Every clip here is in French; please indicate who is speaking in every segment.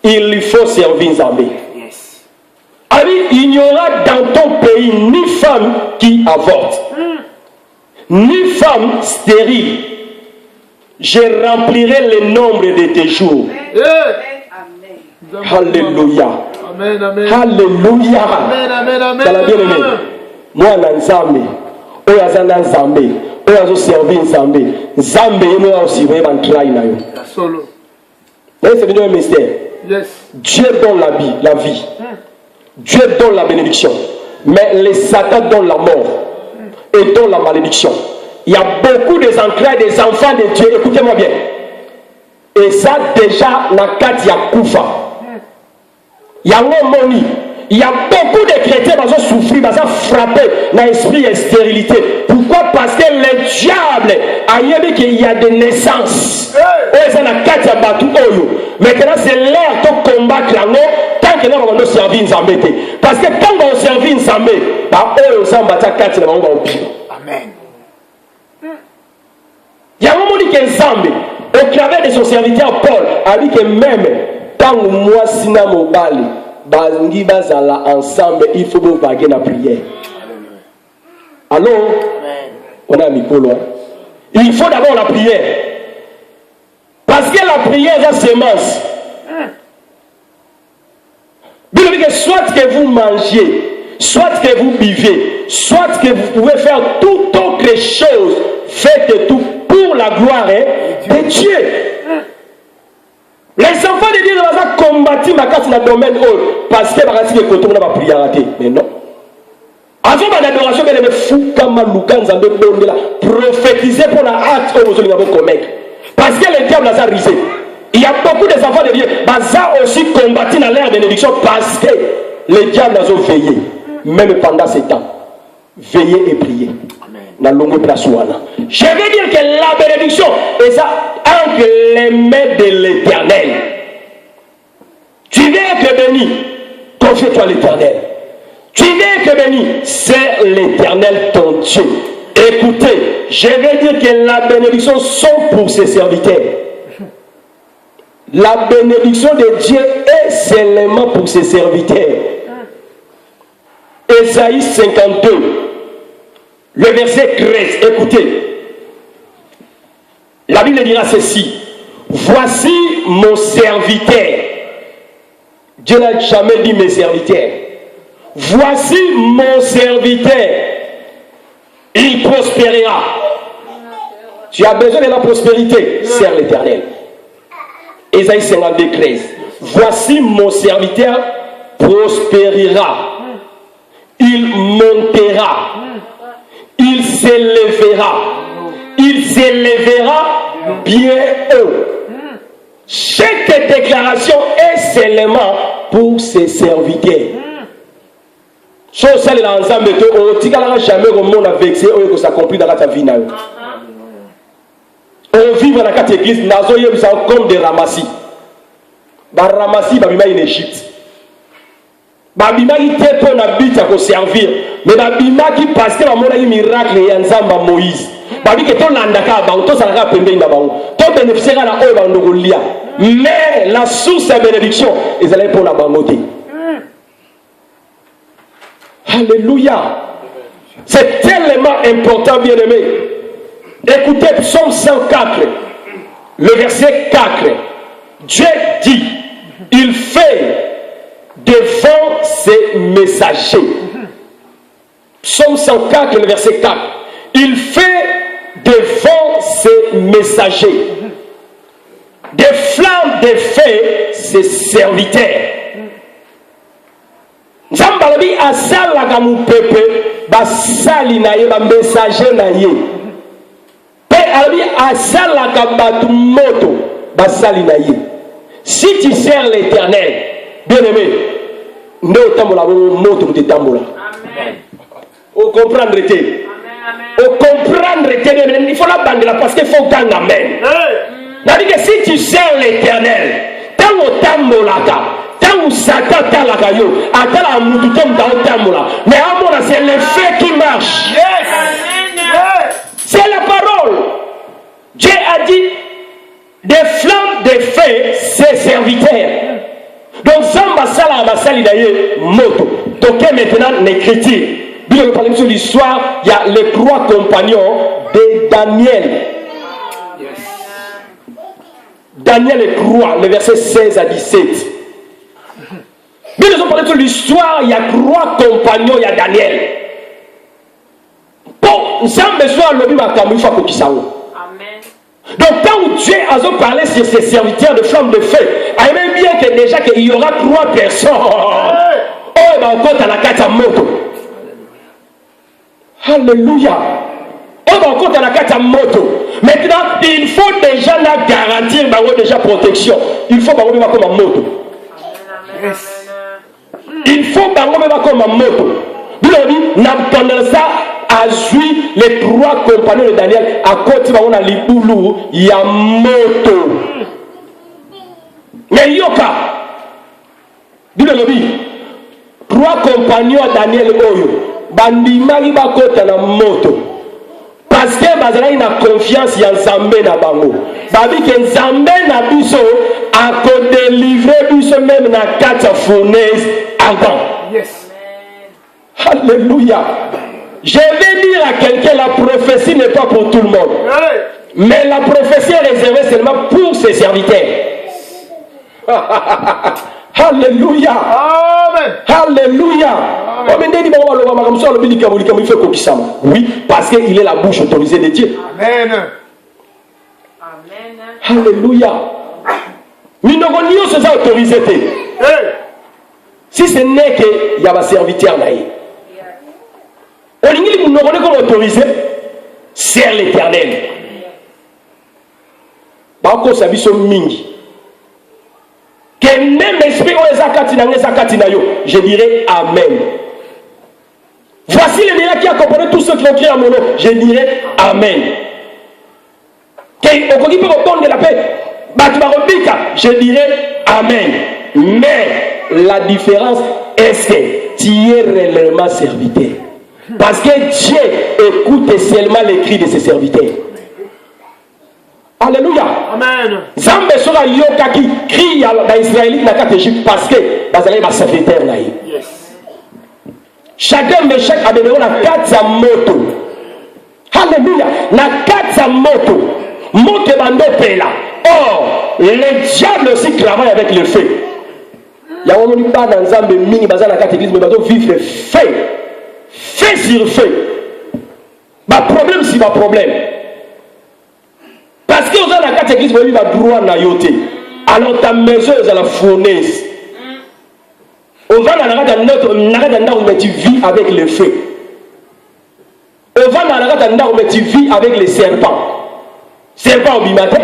Speaker 1: il faut servir Nzambe. Il n'y aura dans ton pays ni femme qui avorte, ni femme stérile. Je remplirai le nombre de tes jours. Alléluia.
Speaker 2: Amen, amen.
Speaker 1: Alléluia.
Speaker 2: Amen, amen, amen.
Speaker 1: Moi, Nzambe, Oyazana Nzambe, Oyazo servir Nzambe, Nzambe, Yeno aussi, vous avez un travail.
Speaker 2: Solo.
Speaker 1: C'est devenu un mystère.
Speaker 2: Yes.
Speaker 1: Dieu donne la vie. Dieu donne la bénédiction. Mais les Satan donne la mort et donne la malédiction. Il y a beaucoup des entrailles des enfants de Dieu. Écoutez-moi bien. Et ça, déjà, la carte, il y a Koufa. Il y a Ngomoni. Il y a beaucoup de chrétiens qui vont souffrir, qui vont frapper dans l'esprit et la stérilité. Pourquoi? Parce que le diable a dit qu'il y a des naissances. Maintenant, c'est l'heure de combattre l'amour tant que nous allons servir Nzambe. Parce que quand on servir Nzambe, Amen. Il y a un moment que Nzambe, au travers de son serviteur Paul, a dit que même quand moi, Sina Mobali, Bangi bazala ensemble, il faut vous vaguer la prière. Allô? On a mis Mikolo. Il faut d'abord la prière. Parce que la prière est la semence. Soit que vous mangez, soit que vous buvez, soit que vous pouvez faire toute autre chose, faites tout pour la gloire de Dieu. Les enfants de Dieu ne vont pas combattre ma carte dans le domaine parce que les côtés va prier rater. Mais non. Avant l'adoration, il y a des fous comme prophétiser pour la hâte que vous allez commettre. Parce que le diable a risé. Il y a beaucoup d'enfants de Dieu qui aussi combattu dans l'ère de bénédiction parce que le diable a veillé. Même pendant ces temps. Veillez et priez. Dans longue place. Je veux dire que la bénédiction est ça entre les mains de l'Éternel. Tu veux être béni, confie-toi à l'Éternel. Tu veux être béni, c'est l'Éternel ton Dieu. Écoutez, je veux dire que la bénédiction sont pour ses serviteurs. La bénédiction de Dieu est seulement pour ses serviteurs. Ésaïe 52, le verset 13, écoutez. La Bible dira ceci. Voici mon serviteur. Dieu n'a jamais dit mes serviteurs. Voici mon serviteur. Il prospérera. Tu as besoin de la prospérité. Sers l'Éternel. Ésaïe 52, 13. Voici mon serviteur prospérera. Il montera. Il s'élèvera. Il s'élèvera bien haut. Chaque déclaration est seulement pour ses serviteurs. Chose celle là ensemble de tu n'as jamais au monde vexé ou que ça compris dans ta vie. On vit dans la carte église, nazoye comme des ramassis. Ba ramassis babima en Égypte. Babima qui était pour n'habiter à servir, mais babima qui parce que la mona miracle et ensemble Moïse. Babi que ton landaka ba to salaka pembe na ba. To bénéficiera na oyo ba ndogolia. Mais la source de bénédiction, ils allaient pour la bangoté. Alléluia. C'est tellement important, bien-aimé. Écoutez, Psaume 104, le verset 4. Dieu dit, il fait devant ses messagers. Psaume 104, le verset 4. Il fait devant ses messagers. Des flammes de feu, ses serviteurs. Nzambalabi asalaka mu pepe basali na ye ba messager na ye. Pe alabi asalaka batu moto basali na ye. Si tu sers l'Éternel, bien-aimé, nde otambola moto mutetambola. Amen. O comprendre te. O comprendre te, il faut la bandela parce qu'il faut gagner amen. C'est-à-dire que si tu sers l'Éternel, tant otambolaka Quand Satan t'a la caillou, attends la moutoum dans tamoula. Mais à mon c'est le fait qui marche. Yes. C'est la parole. Dieu a dit, des flammes de feu, ses serviteurs. Donc, Zamba Sala Basali d'ailleurs, moto. Donc, maintenant, l'écriture. Bien, nous parlons sur l'histoire, il y a les 3 compagnons de Daniel. Daniel et 3, le verset 16 à 17. Bien, nous avons parlé sur l'histoire, il y a 3 compagnons, il y a Daniel. Bon, Zamba soit le bima kamufa kokisao. Donc, quand Dieu a parlé sur ses serviteurs de flammes de feu, il aimait bien que déjà qu'il y aura 3 personnes. Oh, et bien, on compte à la katamoto. Alléluia. Oh, ben, on compte à la katamoto. Maintenant, il faut déjà la garantir, déjà protection. Il faut comme en moto. Il faut comme en moto. Nous avons dit, Nabucodonosor a joué les 3 compagnons de Daniel à côté de la liboulou, il y a moto. Mais yoka, nous avons dit, 3 compagnons de Daniel Oyo, bandimaki bakota na moto. Parce que bazala ina confiance ya Nzambe na bango. Babi ke Nzambe na biso a ko délivrer biso même na 4 fournaise avant.
Speaker 2: Yes.
Speaker 1: Alléluia. Je vais dire à quelqu'un, la prophétie n'est pas pour tout le monde.
Speaker 2: Hey.
Speaker 1: Mais la prophétie est réservée seulement pour ses serviteurs. Alléluia.
Speaker 2: Amen.
Speaker 1: Alléluia. Oui, parce qu'il est la bouche autorisée de Dieu.
Speaker 2: Amen.
Speaker 1: Alléluia. Nous n'avons pas autorisé. Si ce n'est qu'il y a un serviteur là. Nous n'avons pas autorisé. C'est l'Éternel. Bako sabiso mingi. Que même esprit je dirais Amen. Voici le miracle qui accompagne tous ceux qui ont crié à mon nom. Je dirais Amen. Que au peut répondre de la paix. Je dirais Amen. Mais la différence est que tu es réellement serviteur. Parce que Dieu écoute seulement les cris de ses serviteurs. Alléluia.
Speaker 2: Amen.
Speaker 1: Zambe sera yoka qui crie à l'Israélite na Égypte parce que bazalé va serviteur là.
Speaker 2: Yes.
Speaker 1: Chacun Meshach a donné la 4 moto. Alléluia. Na 4 moto. Moto bando pela. Or, le diable aussi travaille avec le feu. Il y a un pas dans Zambe mini bazana 4 églises mais bazo vivre le feu. Feu sur feu. Bah problème si ma problème. Parce que vous avez la 4 églises, vous avez droit à yoté. Alors ta maison est à la fournaise. On va dans la où tu vis avec le feu. On va dans la où tu vis avec les serpents. Serpent au bimaté.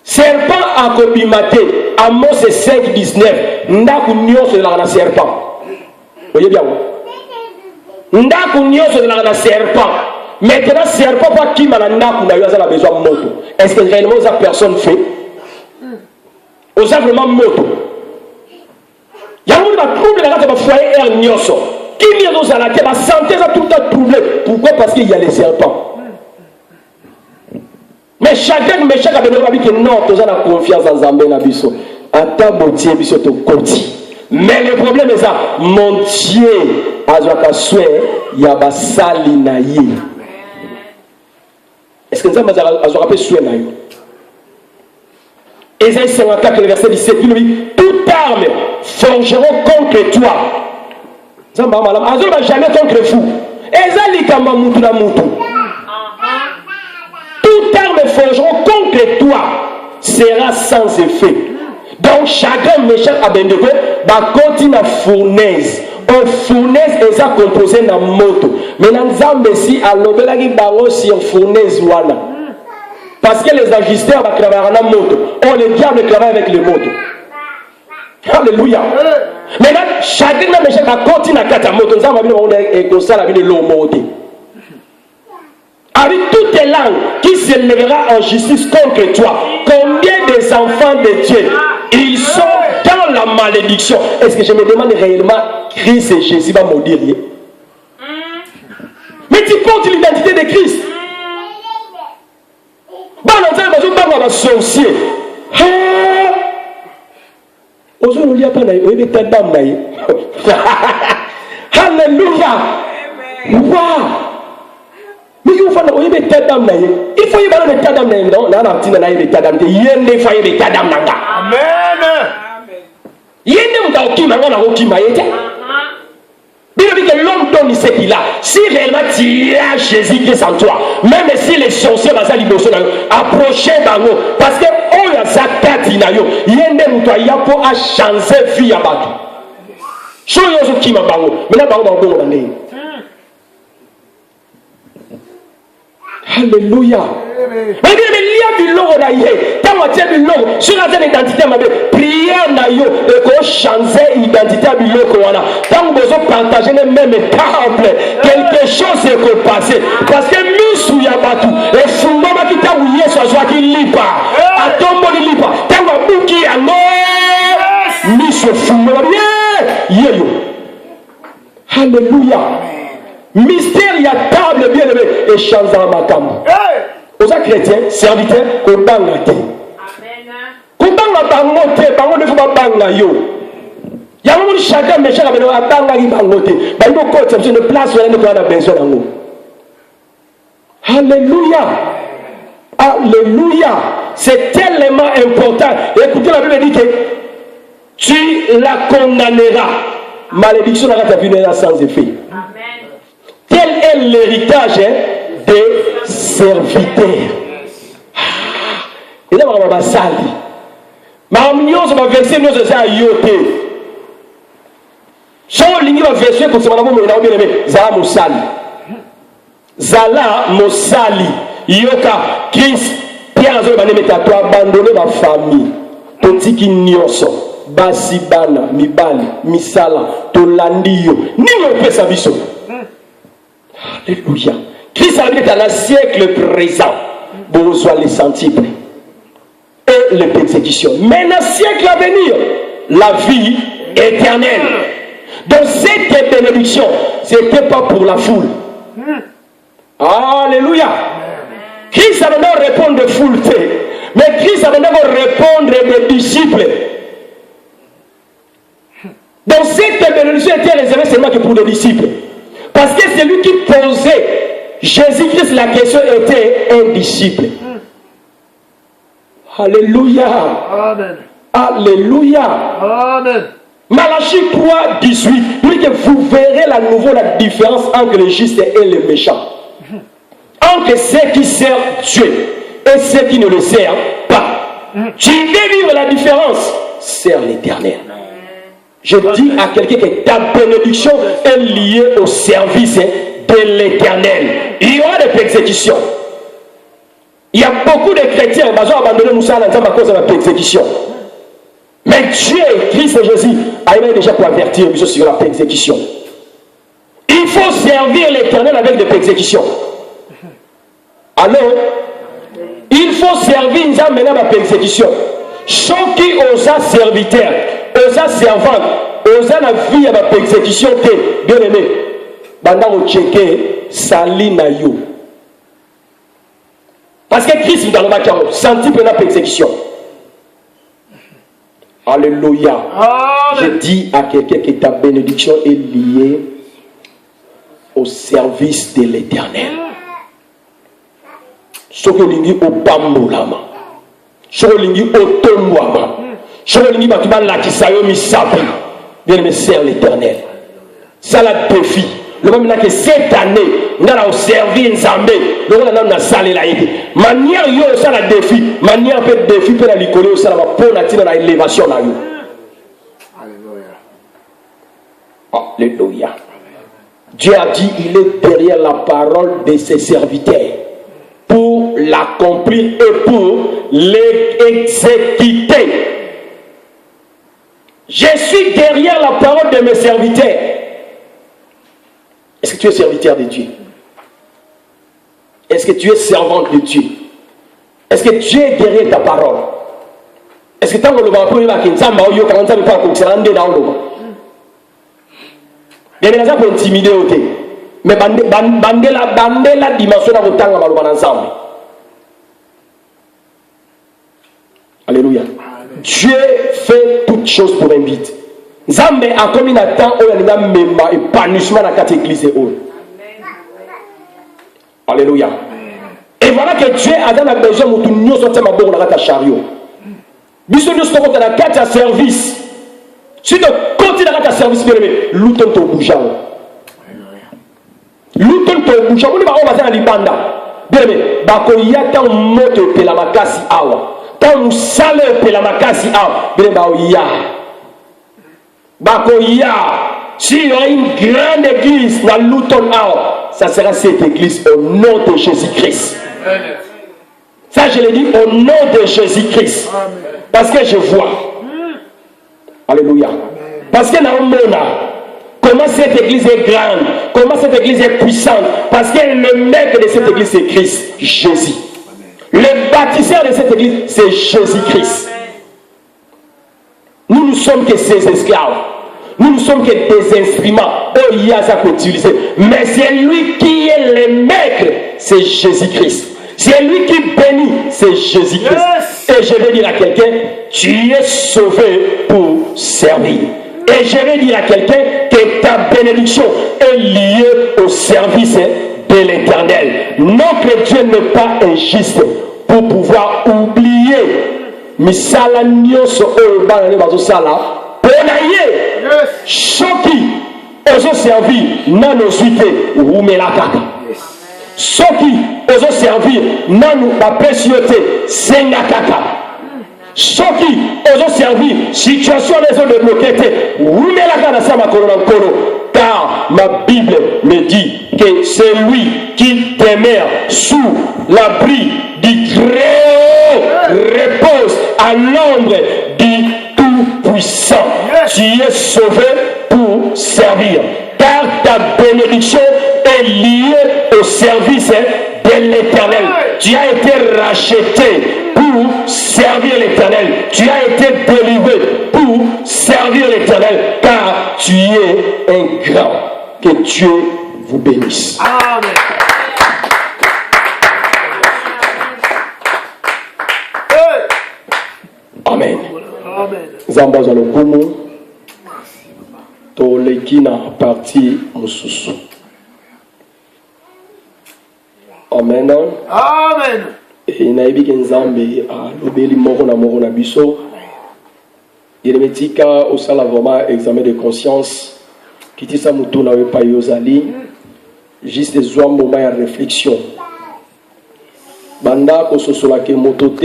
Speaker 1: Serpent à cobimaté. Amos 5, 19. Ndaku nyon se la serpent. Vous voyez bien où? Ndaku nyon se la serpent. Maintenant, serpent pas qui m'a besoin de moto. Est-ce que réellement ça personne fait? On a vraiment moto. Il y a un trouble dans le foyer et un nyoso. Qui vient dans la terre, la santé a tout le temps troublé. Pourquoi? Parce qu'il y a les serpents. Mais chacun a besoin de dire non, tu as confiance en Zambé na biso. Attends, mon Dieu, biso to koti. Mais le problème est ça, mon Dieu, azwaka souhait, yabasali na ye. Est-ce que nous avons rappelé souhait na yo? Ésaïe 54, le verset 17, il dit, toute arme forgeront contre toi. Zamba malam, azol va jamais contre vous. Ezali kamba mutu na mutu. Toute arme forgeront contre toi sera sans effet. Donc chacun méchant à Bendego va continuer à fournaise. Une fournaise est composée de moto. Maintenant, Zambé si à l'obélagi bango si une fournaise wana. Parce que les ajusteurs vont travailler en moto. Or le diable travaille avec les motos. Alléluia. Maintenant, chacun méchant va continuer à quatre moto. Nous avons comme ça la vie de l'eau montée. Avec toutes les langues qui se lèvera en justice contre toi. Combien des enfants de Dieu ils sont dans la malédiction? Est-ce que je me demande réellement Christ et Jésus va maudire? Mais tu portes l'identité de Christ. va sorcier. Aujourd'hui, il y a pas dame. Alléluia. Wow. Mais il faut y mettre dame. Il faut y mettre dame. Non, là, on a dit dame. Il y a des fois y mettre dame.
Speaker 2: Amen.
Speaker 1: Il y a des gens qui m'ont dit que l'homme donne ce qu'il a. Si réellement tu as Jésus-Christ en toi, même si les sorciers vont approcher d'eux, parce que oh ya zakati na yo, yende mutwa ya pour a changer vie ya batu. So yo zo kima bango, mena bango bango na ndenge. Alléluia. Mais il y a du logo d'ailleurs. Tant que tu as du logo, sur la identité, prière d'ailleurs, et qu'on change l'identité à du logo. Tant que vous partagez les mêmes temples, quelque chose est passé. Parce que nous sommes Yabatu, et Fumba qui t'a oublié, soit soit qui lit pas. À ton mot, il lit pas. Tant que vous qui a non, nous sommes Fumba. Yéyo. Alléluia. Mystère, il y a table bien aimé et change dans ma table. Aux chrétiens, serviteurs, qu'on bang la terre. Qu'on bang la bangote, bangote ne faut pas bang la yo. Il y a un moment où chacun méchant avec un bang la bangote. Bah, il faut que une place où on a besoin d'en haut. Alléluia. Alléluia. C'est tellement important. Écoutez, la Bible dit que tu la condamneras. Malédiction n'a pas vu sans effet. Quel est l'héritage des serviteurs? Et là, on va salir. Mais on va verser nos à yoté. Si on ligne va verser comme ça, on va bien aimé. Zala Moussali. Zala Moussali. Yoka, Christ, Pierre, on va mettre à toi abandonner ma famille. Petit qui nyoso. Basibana, Mibali, Misala, Tolandio. Ni on peut sa vie. Alléluia. Christ a dit dans le siècle présent, besoin les centimes et les persécutions. Mais dans le siècle à venir, la vie éternelle. Donc cette bénédiction, ce n'était pas pour la foule. Alléluia. Christ a maintenant répondre de foule, mais Christ a maintenant répondre des disciples. Donc cette bénédiction était réservée seulement que pour les disciples. Parce que celui qui posait Jésus-Christ la question était un disciple. Alléluia.
Speaker 2: Amen.
Speaker 1: Alléluia.
Speaker 2: Amen.
Speaker 1: Malachie 3, 18. Il dit que vous verrez la différence entre les justes et les méchants. Entre ceux qui servent Dieu et ceux qui ne le servent pas. Tu veux vivre la différence, serve l'Éternel. Je dis à quelqu'un que ta bénédiction est liée au service de l'Éternel. Il y aura des persécutions. Il y a beaucoup de chrétiens qui ont abandonné Moussa à cause de la persécution. Mais Dieu, Christ et Jésus, a déjà pour avertir sur la persécution. Il faut servir l'Éternel avec des persécutions. Alors, il faut servir maintenant la persécution. Ceux qui osent serviteur, osent servant, osent la vie à la persécution, bien aimé, pendant au checker, sali na yo. Parce que Christ dans le matin, senti pour la persécution. Alléluia. Je dis à quelqu'un que ta bénédiction est liée au service de l'Éternel. Ce que l'on dit au Bamboulama. Ce que l'on dit au Tombouama. Ce que l'on dit à la Kisayo Misabi. Bien aimé, sert l'Éternel. Ça la défi. Le même là que cette année, nous allons servir Nzambé. Nous allons saler la idée. Manière yo ça la défi. Manière peut défi peut la licoler ça la va pour la tire dans l'élévation là yo.
Speaker 2: Alléluia.
Speaker 1: Alléluia. Dieu a dit il est derrière la parole de ses serviteurs pour l'accomplir et pour l'exécuter. Je suis derrière la parole de mes serviteurs. Est-ce que tu es serviteur de Dieu? Est-ce que tu es servante de Dieu? Est-ce que Dieu est derrière ta parole? Est-ce que tu as le vent pour y aller? Tu as le vent pour y aller? Tu as le vent pour y aller? Il y a des gens pour intimider. Mais bandez la dimension dans votre temps ensemble. Alléluia. Dieu fait toutes choses pour un but. Nzambe a comme une attente où il y a un épanouissement dans cette église. Alléluia. Et voilà que Dieu a dans la besoin de nous sortir ma bonne dans la chariot. Bisous nous sommes dans la carte service. Si tu continues dans la service, l'outon te bouge. L'outon te bouge. On va dans l'ibanda. Bien aimé, bako yata moto pe la makasi awa. Tant sale pe la makasi awa. Bien aimé, bako ya. S'il y a une grande église dans l'outon awa, ça sera cette église au nom de Jésus-Christ. Ça, je l'ai dit au nom de Jésus-Christ. Parce que je vois. Alléluia. Parce que dans le monde, comment cette église est grande, comment cette église est puissante. Parce que le maître de cette église, c'est Christ, Jésus. Le bâtisseur de cette église, c'est Jésus-Christ. Nous ne sommes que ses esclaves. Nous ne sommes que des instruments. Oh, il y a ça qu'on utilise. Mais c'est lui qui est le maître, c'est Jésus-Christ. C'est lui qui bénit, c'est Jésus-Christ. Yes. Et je vais dire à quelqu'un, tu es sauvé pour servir. Et je vais dire à quelqu'un que ta bénédiction est liée au service de l'Éternel. Notre Dieu n'est pas injuste pour pouvoir oublier. Misala nyoso oyo bazosala ponaye soki ozo servir nano suite umela kaka. Soki ozo servir nanu bapesi yote senga kaka. Soki ozo servir situation les autres débloquées te umela kaka sama kolona nkolo. Car ma Bible me dit que c'est lui qui demeure sous l'abri du Très-Haut repose à l'ombre du Tout-Puissant. Yes. Tu es sauvé pour servir. Car ta bénédiction est liée au service de l'Éternel. Tu as été racheté pour servir l'Éternel. Tu as été délivré pour servir l'Éternel. Car tu es un grand. Que Dieu vous bénisse.
Speaker 2: Amen.
Speaker 1: Amen.
Speaker 2: Amen.
Speaker 1: Zambaza lokumu tolekina parti mususu. Amen.
Speaker 2: Amen.
Speaker 1: Et naibi ke nzambe alobeli moko na biso. Yeremetika osala vraiment examen de conscience. Kitisa mutu na we pa yozali. Juste zwa moment ya réflexion. Banda ko sosola ke motote